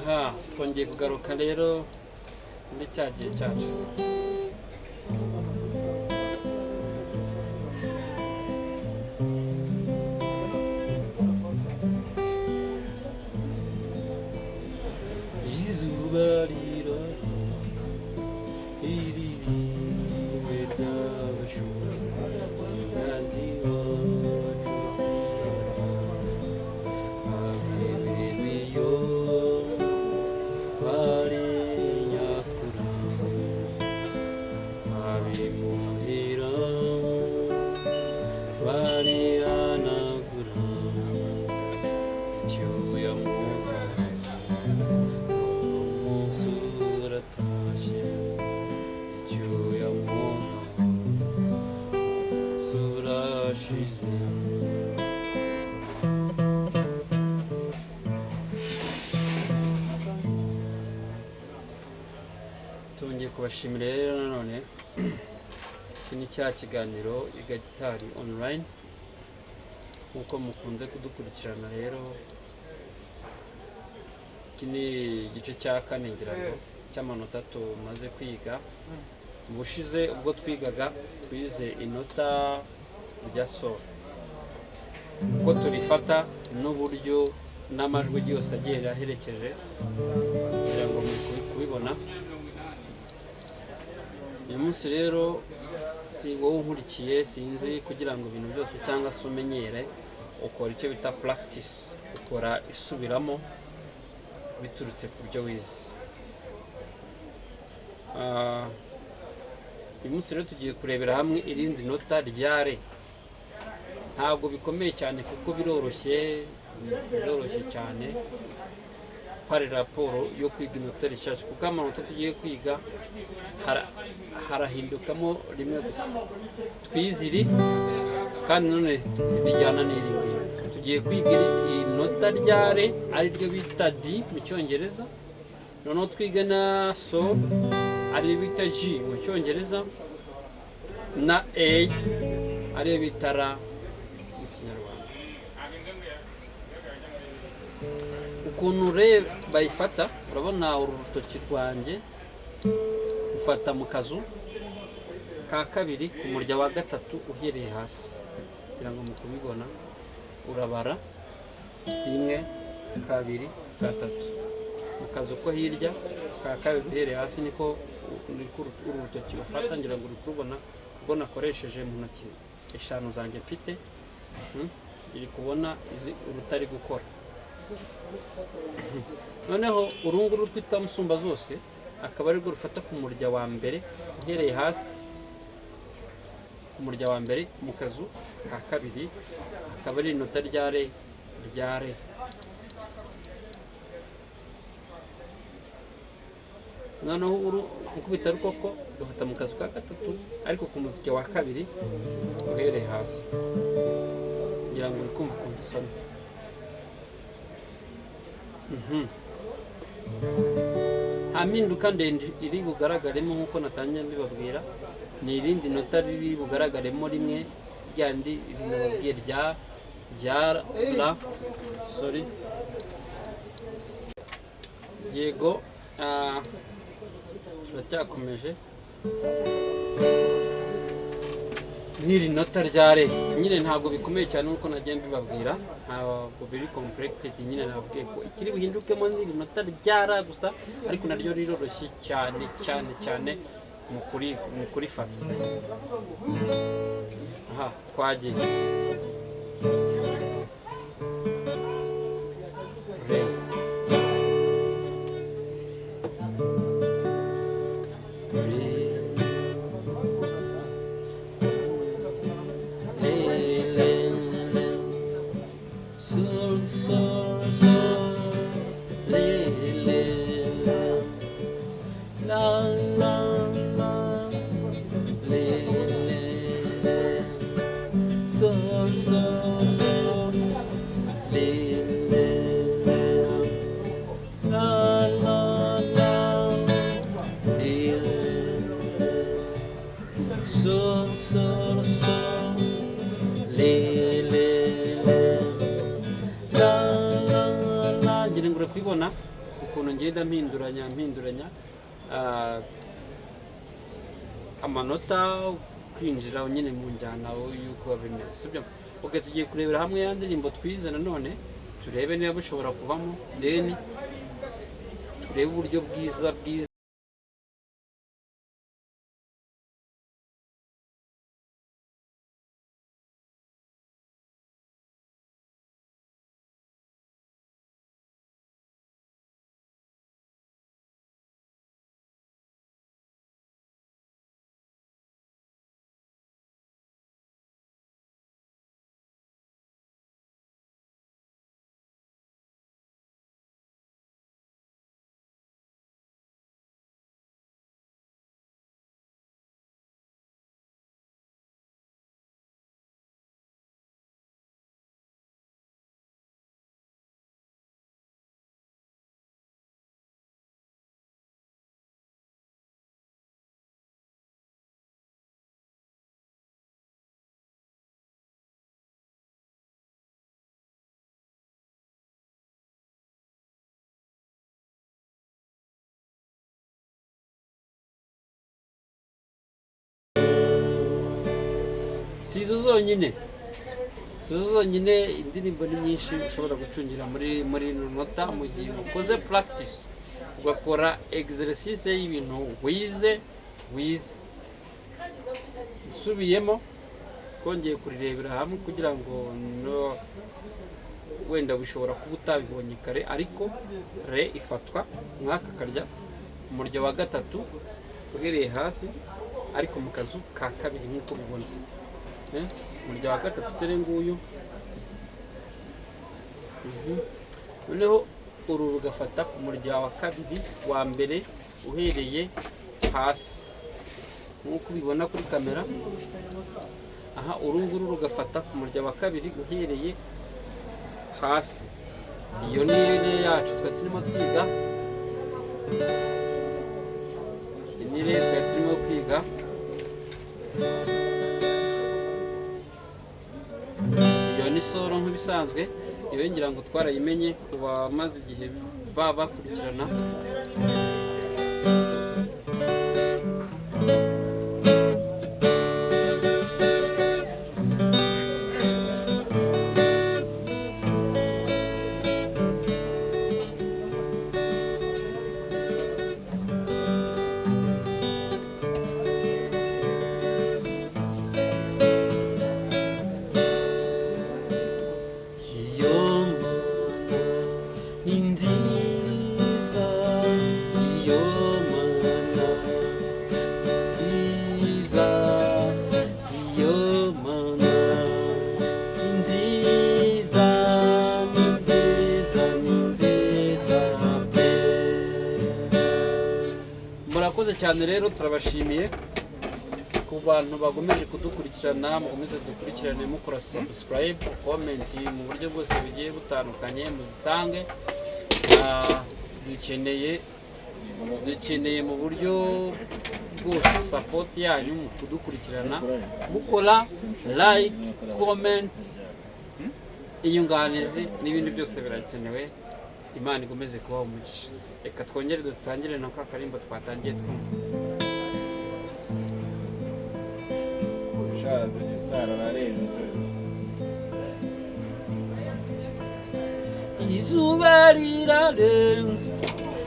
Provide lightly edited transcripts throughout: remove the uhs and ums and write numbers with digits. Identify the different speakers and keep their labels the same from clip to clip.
Speaker 1: twongeye kugaruka rero muri cya gihe cyacu. Izuba riririwe ry'abashumba, inka z'iwacu abebeyo bari nyakura, abimuhira bari hanagura icyuya mu umunsi uratashye, icyuya mu umunsi urashize. Tongeye kubashimira rero nanone. Iki ni cya kiganiro Iga Gitari online, nk'uko mukunze kudukurikirana rero. Iki ni igice cya kane ngira ngo cy'amanota tumaze kwiga. Ubushize ubwo twigaga twize inota rya sol, uko turifata n'uburyo n'amajwi yose agiye aherekeje, kugira ngo muri kubibona. Uyu munsi rero si wowe unkurikiye, sinzi, kugira ngo ibintu byose cyangwa se umenyere, ukora icyo bita practice, ukora isubiramo biturutse ku byo wize. Uyu munsi rero tugiye kurebera hamwe irindi nota rya re. Ntabwo bikomeye cyane kuko biroroshye cyane pari raporo yo kwiga inota rishyashya, kuko amanota tugiye kwiga harahindukamo rimwe gusa. Twize iri kandi none rijyana n'iri ngiri. Tugiye kwiga inota rya re, ari ryo bita D mu cyongereza. Noneho twiga na sol, ari bita G mu cyongereza, na A ari bita R mu kinyarwanda. Ukuntu re bayifata, urabona uru rutoki rwanjye ufata mu kazu ka kabiri ku murya wa gatatu uhereye hasi, kugira ngo mukubibona. Urabara 1 2 3 mu kazu ko hirya ka kabiri uhereye hasi, niko uru rutoki ufata. Ngira ngo uri kurubona ubwo nakoresheje mu ntoki 5 zanjye mfite, iri kubona izi urutari gukora. Noneho urunguru twita musumba zose akaba ari rwo rufata ku murya wa mbere uhereye hasi, ku murya wa mbere mu kazu ka kabiri, akaba ari inota rya re. Noneho ukubita rukoko ugafata mu kazu ka gatatu, ariko ku murya wa kabiri uhereye hasi. Ngira ngo uri kumva ukuntu isoma. Nta mpinduka ndende iri bugaragaremo, nk'uko natangiye mbibabwira. Ni irindi nota riri bugaragaremo rimwe, ryandi nababwiye rya la. Sorry. Yego, turacyakomeje. N'iri nota rya re nyine ntabwo bikomeye cyane nk'uko nagiye mbibabwira, ntabwo biri complicated. Nyine nababwiye ko ikiri buhindukemo n'iri nota rya ra gusa, ariko naryo riroroshye cyane mu kurifata. Aha, twagiye. Re. ukuntu ngenda mpinduranya amanota kwinjira nyine mu njyana y'uko bimeze sibyo. Okay, tugiye kurebera hamwe ya ndirimbo twize nanone turebe niba bishobora kuvamo, then turebe uburyo bwiza si izo zonyine indirimbo ni nyinshi ushobora gucungira muri nota mu gihe ukoze practice ugakora exercice y'ibintu wize usubiyemo kongeye kurirebera hamwe kugira ngo wenda bishobora kuba utabibonye kare, ariko re ifatwa mwaka karya umurya wa gatatu uhereye hasi ariko mu kazu ka kabiri nk'uko bibona. Umurya wa gatatu tere nguyu, noneho uru rugafata ku murya wa kabiri wa mbere uhereye hasi nk'uko ubibona kuri kamera. Aha uru nguru rugafata ku murya wa kabiri uhereye hasi. Iyo ni re yacu twa turimo twiga, ni re twa turimo kwiga. Iyo ni solo nk'ibisanzwe, iyo ngira ngo twarayimenye ku bamaze igihe bakurikirana. Murakoze cyane rero, turabashimiye ku bantu bagomeje kudukurikirana, mukomeze dukurikirane mukora subscribe, comment mu buryo bwose bigiye butandukanye muzitange. dukeneye mu buryo bwose support yanyu mu kudukurikirana, mukora like, comment, inyunganizi n'ibindi byose birakenewe. Imana igomeze kubaho umugisha. Reka twongere dutangire na karimbo twatangiye twumva.
Speaker 2: Ushaze gitara rarenze.
Speaker 1: Izuba rirarenze,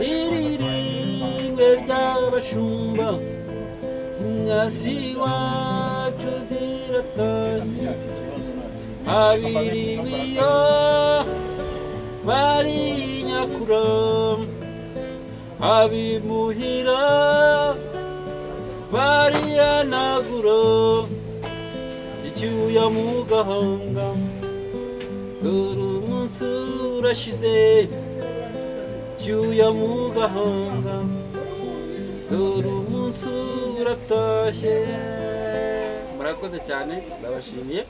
Speaker 1: iririmbe ry'abashumba, imyasi wacu ziratashye, abiriwiyo bari nyakura, abimuhira bari yanagura, icyuya mu gahanga, dore umunsi urashize, icyuya mu gahanga, dore umunsi uratashye. Murakoze cyane, ndabashimiye.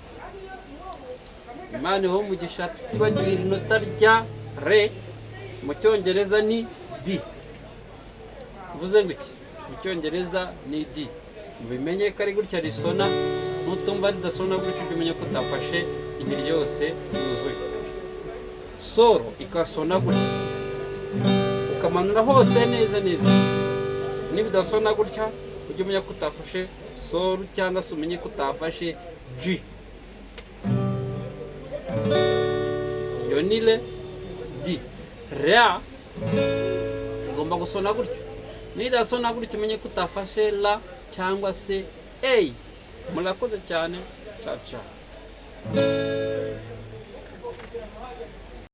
Speaker 1: Imana iho umugisha, tutibagiwe inota rya re mu cyongereza ni D. Mvuze ngo iki? Mu cyongereza ni D. Mubimenye ko ari gutya risona, nutumva ridasona gutyo umenye ko utafashe imirya yose yuzuye. Solo ikasona gutya, ukamanura hose neza neza. Nibidasona gutya ujye umenya ko utafashe sol cyangwa se umenye ko utafashe G. Iyo ni re, D. Ra igomba gusona gutyo. Nidasona gutyo umenye ko utafashe la cyangwa se A. Murakoze cyane. Ciao ciao.